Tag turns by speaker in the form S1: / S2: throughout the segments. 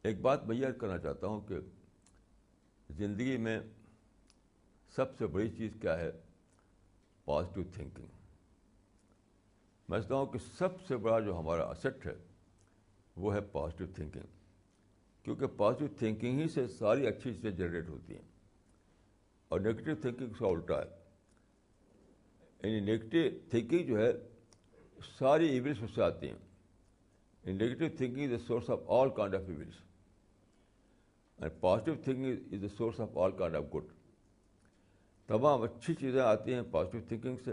S1: ایک بات میں یہ کرنا چاہتا ہوں کہ زندگی میں سب سے بڑی چیز کیا ہے؟ Positive thinking. میں سمجھتا ہوں کہ سب سے بڑا جو ہمارا اسٹ ہے وہ ہے پازیٹیو تھنکنگ، کیونکہ پازیٹیو تھنکنگ ہی سے ساری اچھی چیزیں جنریٹ ہوتی ہیں، اور نگیٹو تھنکنگ کا الٹا ہے. یعنی نگیٹو تھنکنگ جو ہے ساری ایونٹس اس سے آتی ہیں. Negative thinking is the source of all kind of events and positive thinking is the source of all kind of good. تمام اچھی چیزیں آتی ہیں پازیٹیو تھنکنگ سے،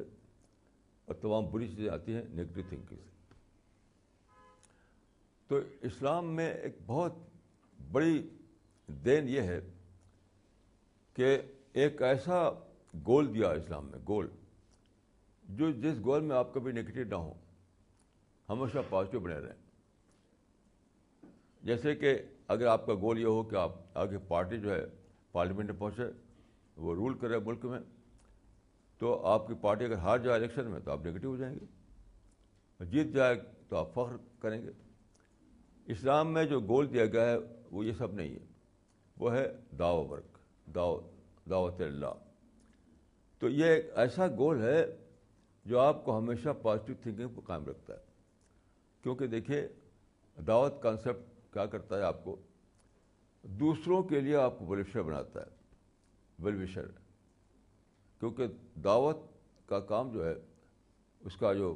S1: اور تمام بری چیزیں آتی ہیں نیگیٹو تھنکنگ سے. تو اسلام میں ایک بہت بڑی دین یہ ہے کہ ایک ایسا گول دیا اسلام میں، گول جو جس گول میں آپ کبھی نگیٹو نہ ہو، ہمیشہ پازیٹیو بنے رہیں. جیسے کہ اگر آپ کا گول یہ ہو کہ آپ آگے پارٹی جو ہے پارلیمنٹ میں پہنچے، وہ رول کرے ملک میں، تو آپ کی پارٹی اگر ہار جائے الیکشن میں تو آپ نگیٹو ہو جائیں گے، جیت جائے تو آپ فخر کریں گے. اسلام میں جو گول دیا گیا ہے وہ یہ سب نہیں ہے، وہ ہے دعوی ورک، دعوت اللہ. تو یہ ایک ایسا گول ہے جو آپ کو ہمیشہ پازیٹیو تھنکنگ کو قائم رکھتا ہے. کیونکہ دیکھیے دعوت کانسیپٹ کیا کرتا ہے، آپ کو دوسروں کے لیے آپ کو ویل بناتا ہے، ویل وشر. کیونکہ دعوت کا کام جو ہے اس کا جو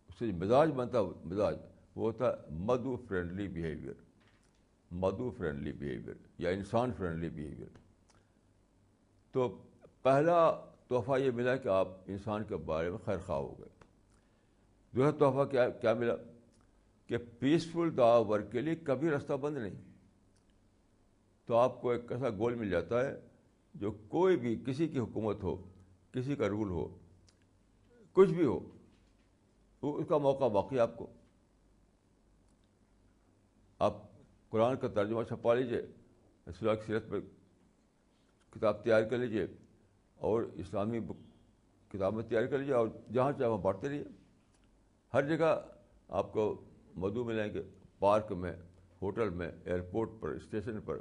S1: اس سے مزاج بنتا ہے، مزاج وہ ہوتا ہے مدو فرینڈلی بیہیویئر، مدو فرینڈلی بیہیویئر یا انسان فرینڈلی بیہیویئر. تو پہلا تحفہ یہ ملا کہ آپ انسان کے بارے میں خیر خواہ ہو گئے. دوسرا تحفہ کیا ملا کہ پیسفل دعوی ورک کے لیے کبھی راستہ بند نہیں. تو آپ کو ایک ایسا گول مل جاتا ہے جو کوئی بھی، کسی کی حکومت ہو، کسی کا رول ہو، کچھ بھی ہو، وہ اس کا موقع باقی آپ کو. آپ قرآن کا ترجمہ چھپا لیجیے، رسول اللہ کی سیرت پہ کتاب تیار کر لیجیے، اور اسلامی کتابیں تیار کر لیجیے، اور جہاں چاہے وہاں بانٹتے رہیے. ہر جگہ آپ کو مدعو ملیں گے، پارک میں، ہوٹل میں، ایئرپورٹ پر، اسٹیشن پر،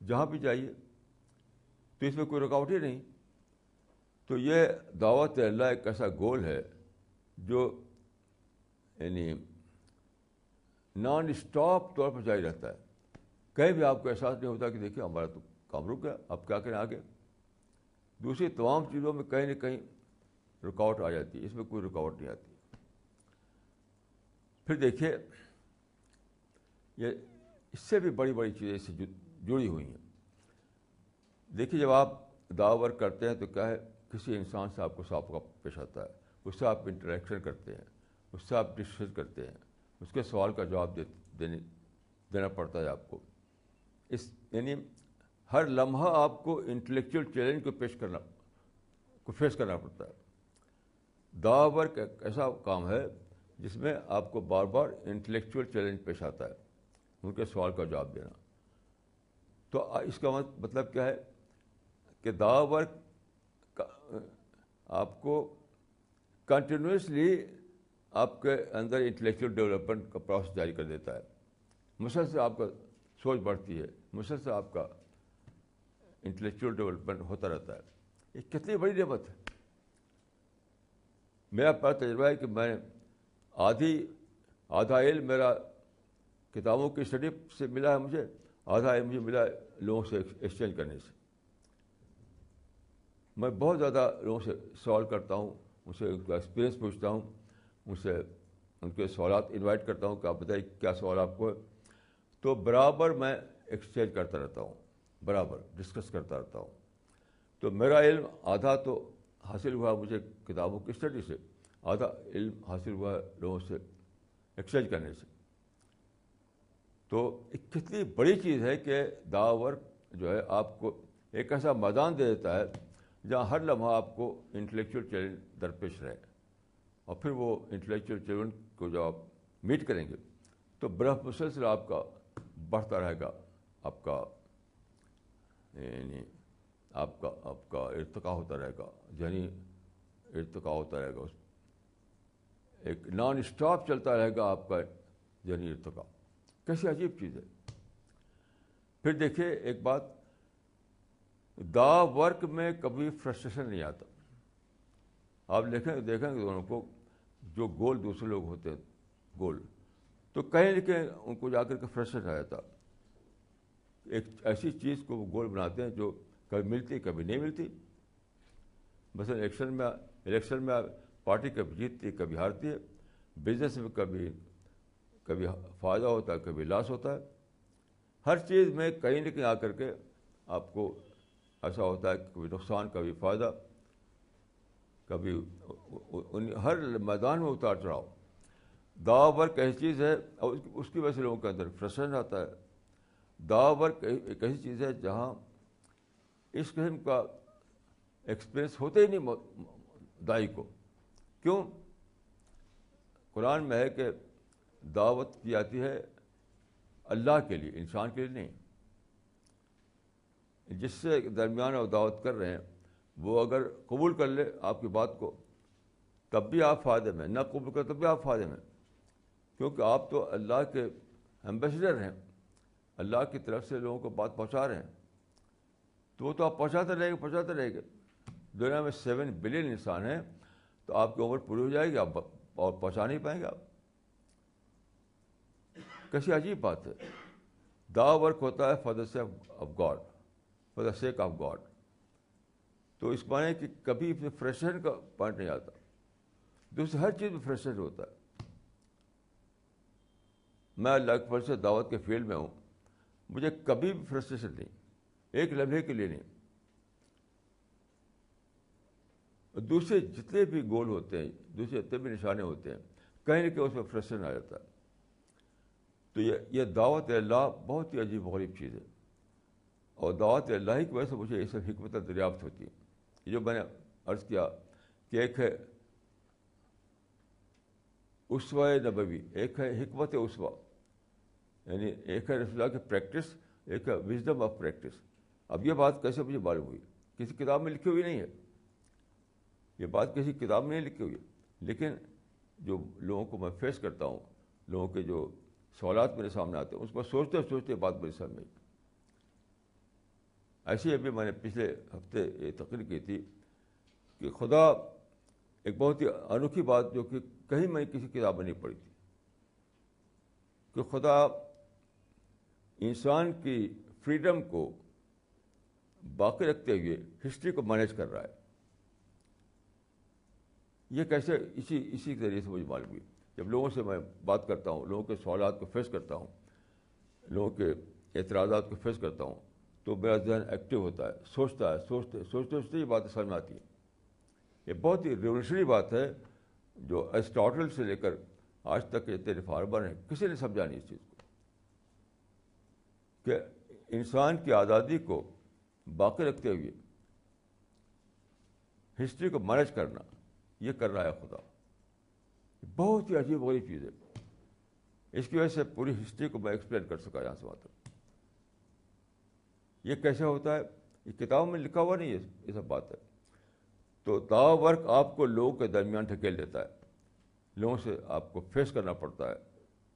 S1: جہاں بھی جائیے. تو اس میں کوئی رکاوٹ ہی نہیں. تو یہ دعوت اللہ ایک ایسا گول ہے جو یعنی نان اسٹاپ طور پر جاری رہتا ہے. کہیں بھی آپ کو احساس نہیں ہوتا کہ دیکھیے ہمارا تو کام رک گیا، اب کیا کریں آگے. دوسری تمام چیزوں میں کہیں نہ کہیں رکاوٹ آ جاتی ہے، اس میں کوئی رکاوٹ نہیں آتی. پھر دیکھیے یہ اس سے بھی بڑی بڑی چیزیں اس سے جڑی ہوئی ہیں. دیکھیے جب آپ دعوی ورک کرتے ہیں تو کیا ہے، کسی انسان سے آپ کو صاف کا پیش آتا ہے، اس سے آپ انٹریکشن کرتے ہیں، اس سے آپ ڈسکس کرتے ہیں، اس کے سوال کا جواب دینا پڑتا ہے آپ کو. یعنی ہر لمحہ آپ کو انٹلیکچوئل چیلنج کو فیس کرنا پڑتا ہے. دعوی ورک ایک ایسا کام ہے جس میں آپ کو بار بار انٹلیکچوئل چیلنج پیش آتا ہے، ان کے سوال کا جواب دینا. تو اس کا مطلب کیا ہے کہ دعوی ورک آپ کو کنٹینیوسلی آپ کے اندر انٹلیکچوئل ڈیولپمنٹ کا پروسیس جاری کر دیتا ہے. مسلسل آپ کا سوچ بڑھتی ہے، مسلسل آپ کا انٹلیکچوئل ڈیولپمنٹ ہوتا رہتا ہے. یہ کتنی بڑی نعمت ہے. میرا پہلا تجربہ ہے کہ میں آدھا علم میرا کتابوں کی اسٹڈی سے ملا ہے مجھے، آدھا علم مجھے ملا لوگوں سے ایکسچینج کرنے سے. میں بہت زیادہ لوگوں سے سوال کرتا ہوں، ان سے ان کا ایکسپیرئنس پوچھتا ہوں، ان سے ان کے سوالات انوائٹ کرتا ہوں کہ آپ بتائیے کیا سوال آپ کو ہے. تو برابر میں ایکسچینج کرتا رہتا ہوں، برابر ڈسکس کرتا رہتا ہوں. تو میرا علم آدھا تو حاصل ہوا مجھے کتابوں کی اسٹڈی سے، آدھا علم حاصل ہوا لوگوں سے ایکسچینج کرنے سے. تو ایک کتنی بڑی چیز ہے کہ دعوی ورک جو ہے آپ کو ایک ایسا میدان دے دیتا ہے جہاں ہر لمحہ آپ کو انٹلیکچوئل چیلنج درپیش رہے. اور پھر وہ انٹلیکچوئل چیلنج کو جب آپ میٹ کریں گے تو برف مسلسل آپ کا بڑھتا رہے گا، آپ کا یعنی آپ کا ارتقاء ہوتا رہے گا، ذہنی ارتقاء ہوتا رہے گا. ایک نان اسٹاپ چلتا رہے گا آپ کا ذہنی ارتقاء. کیسی عجیب چیز ہے. پھر دیکھیے ایک بات، دا ورک میں کبھی فرسٹریشن نہیں آتا. آپ دیکھیں کہ دونوں کو جو گول دوسرے لوگ ہوتے ہیں گول، تو کہیں نہ کہیں ان کو جا کر کے فرسٹریشن آ جاتا. ایک ایسی چیز کو وہ گول بناتے ہیں جو کبھی ملتی کبھی نہیں ملتی. مثلا الیکشن میں پارٹی کبھی جیتتی کبھی ہارتی ہے. بزنس میں کبھی فائدہ ہوتا ہے کبھی لاس ہوتا ہے. ہر چیز میں کہیں نہ کہیں آ کر کے آپ کو ایسا ہوتا ہے کہ کبھی نقصان کبھی فائدہ، کبھی ہر میدان میں اتار چڑھاؤ. دا ورک ایسی چیز ہے اور اس کی وجہ سے لوگوں کے اندر فرسٹریشن آتا ہے. دا ورک ایک ایسی چیز ہے جہاں اس قسم کا ایکسپیرئنس ہوتے ہی نہیں دائی کو. کیوں؟ قرآن میں ہے کہ دعوت کی جاتی ہے اللہ کے لیے، انسان کے لیے نہیں. جس سے درمیان آپ دعوت کر رہے ہیں وہ اگر قبول کر لے آپ کی بات کو تب بھی آپ فائدے میں، نہ قبول کر تب بھی آپ فائدے میں، کیونکہ آپ تو اللہ کے ایمبیسڈر ہیں، اللہ کی طرف سے لوگوں کو بات پہنچا رہے ہیں. تو وہ تو آپ پہنچاتے رہے گے. دنیا میں 7 بلین انسان ہیں، تو آپ کی عمر پوری ہو جائے گی آپ اور پہنچا نہیں پائیں گے آپ. کیسی عجیب بات ہے. دا ورک ہوتا ہے for the sake of God, for the sake of God. تو اس معنی کہ کبھی فرسٹریشن کا پوائنٹ نہیں آتا. دوسری ہر چیز میں فرسٹریشن ہوتا ہے. میں اللہ کے فضل سے دعوت کے فیلڈ میں ہوں، مجھے کبھی بھی فرسٹریشن نہیں، ایک لمحے کے لیے نہیں. دوسرے جتنے بھی گول ہوتے ہیں، دوسرے جتنے بھی نشانے ہوتے ہیں، کہیں نہ کہیں اس میں فرسٹریشن آ جاتا ہے. تو یہ دعوت اللہ بہت ہی عجیب و غریب چیز ہے. اور دعوت اللہ کی وجہ سے مجھے یہ سب حکمتیں دریافت ہوتی ہیں. یہ جو میں نے عرض کیا کہ ایک ہے اسوہ نبوی، ایک ہے حکمت اسوہ، یعنی ایک ہے رسول اللہ کی پریکٹس، ایک ہے وژڈم آف پریکٹس. اب یہ بات کیسے مجھے معلوم ہوئی؟ کسی کتاب میں لکھی ہوئی نہیں ہے، یہ بات کسی کتاب میں نہیں لکھی ہوئی ہے، لیکن جو لوگوں کو میں فیس کرتا ہوں، لوگوں کے جو سوالات میرے سامنے آتے ہیں، اس کو سوچتے بات میرے سامنے آئی. ایسے ہی ابھی میں نے پچھلے ہفتے یہ تقریر کی تھی کہ خدا ایک بہت ہی انوکھی بات جو کہ کہیں میں کسی کتاب میں نہیں پڑھی تھی، کہ خدا انسان کی فریڈم کو باقی رکھتے ہوئے ہسٹری کو مینیج کر رہا ہے. یہ کیسے اسی ذریعے سے مجھے معلوم ہوئی جب لوگوں سے میں بات کرتا ہوں، لوگوں کے سوالات کو فیس کرتا ہوں، لوگوں کے اعتراضات کو فیس کرتا ہوں، تو میرا ذہن ایکٹیو ہوتا ہے، سوچتے یہ باتیں سمجھ میں آتی ہیں. یہ بہت ہی ریولیوشنری بات ہے جو ایرسٹاٹل سے لے کر آج تک جتنے ریفارمر ہیں کسی نے سمجھا نہیں اس چیز کو، کہ انسان کی آزادی کو باقی رکھتے ہوئے ہسٹری کو مینیج کرنا، یہ کر رہا ہے خدا. بہت ہی عجیب غریب چیز ہے. اس کی وجہ سے پوری ہسٹری کو میں ایکسپلین کر سکا یہاں سے وہاں تک. یہ کیسے ہوتا ہے؟ یہ کتابوں میں لکھا ہوا نہیں ہے، یہ سب بات ہے. تو دا ورک آپ کو لوگوں کے درمیان ڈھکیل دیتا ہے، لوگوں سے آپ کو فیس کرنا پڑتا ہے،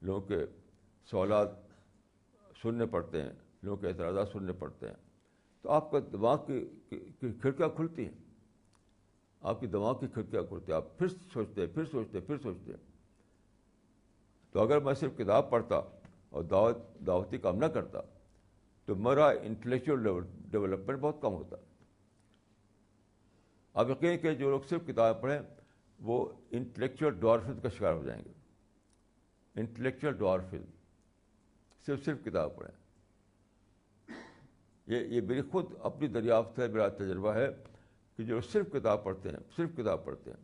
S1: لوگوں کے سوالات سننے پڑتے ہیں، لوگوں کے اعتراضات سننے پڑتے ہیں. تو آپ کا دماغ کی کھڑکیاں کھلتی ہیں، آپ کی دماغ کی کھڑکیاں کھلتی ہیں، آپ پھر سوچتے ہیں. تو اگر میں صرف کتاب پڑھتا اور دعوتی کام نہ کرتا تو میرا انٹلیکچوئل ڈیولپمنٹ بہت کم ہوتا. آپ یقین کہ جو لوگ صرف کتابیں پڑھیں وہ انٹلیکچوئل ڈوارفزم کا شکار ہو جائیں گے. انٹلیکچوئل ڈوارفزم، صرف کتاب پڑھیں. یہ میری خود اپنی دریافت ہے، میرا تجربہ ہے کہ جو صرف کتاب پڑھتے ہیں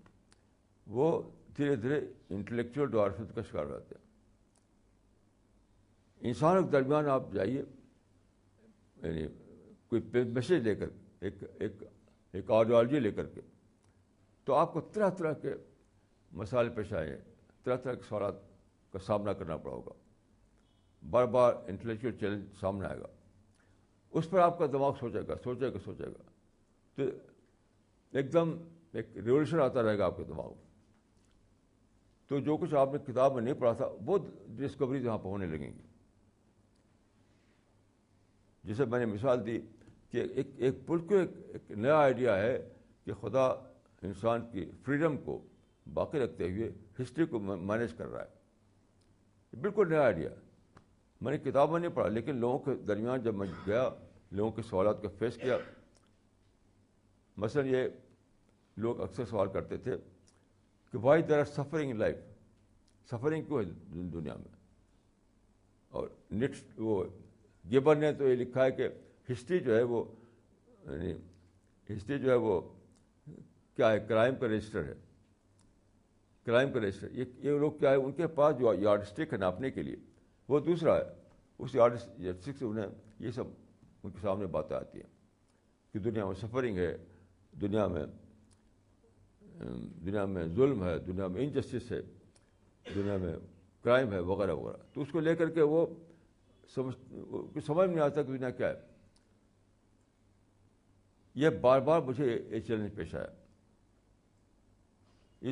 S1: وہ دھیرے دھیرے انٹلیکچوئل ڈوارفزم کا شکار ہو جاتے ہیں. انسانوں کے درمیان آپ جائیے، یعنی کوئی میسیج لے کر، ایک آئیڈیالوجی لے کر کے، تو آپ کو طرح طرح کے مسائل پیش آئے، طرح طرح کے سوالات کا سامنا کرنا پڑا ہوگا، بار بار انٹلیکچوئل چیلنج سامنے آئے گا. اس پر آپ کا دماغ سوچے گا. تو ایک دم ایک ریولیوشن آتا رہے گا آپ کے دماغ میں. تو جو کچھ آپ نے کتاب میں نہیں پڑھا تھا وہ ڈسکوریز یہاں پہ ہونے لگیں گی. جسے میں نے مثال دی کہ ایک بالکل ایک نیا آئیڈیا ہے کہ خدا انسان کی فریڈم کو باقی رکھتے ہوئے ہسٹری کو مینیج کر رہا ہے. بالکل نیا آئیڈیا. میں نے کتاب میں نہیں پڑھا, لیکن لوگوں کے درمیان جب میں گیا, لوگوں کے سوالات کو فیس کیا. مثلا یہ لوگ اکثر سوال کرتے تھے کہ why there are suffering in life, suffering کیوں ہے دنیا میں. اور نیکسٹ وہ گیبن نے تو یہ لکھا ہے کہ ہسٹری جو ہے وہ یعنی ہسٹری جو ہے وہ کیا ہے, کرائم کا رجسٹر ہے. کرائم کا رجسٹر, یہ لوگ کیا ہے, ان کے پاس جو یارڈ اسٹک ہے ناپنے کے لیے وہ دوسرا ہے. اس یارڈ اسٹک سے انہیں یہ سب ان کے سامنے باتیں آتی ہیں کہ دنیا میں سفرنگ ہے, دنیا میں ظلم ہے, دنیا میں انجسٹس ہے, دنیا میں کرائم ہے, وغیرہ وغیرہ. تو اس کو لے کر کے وہ سمجھ نہیں آتا کہ دنیا کیا ہے. یہ بار بار مجھے یہ چیلنج پیش آیا.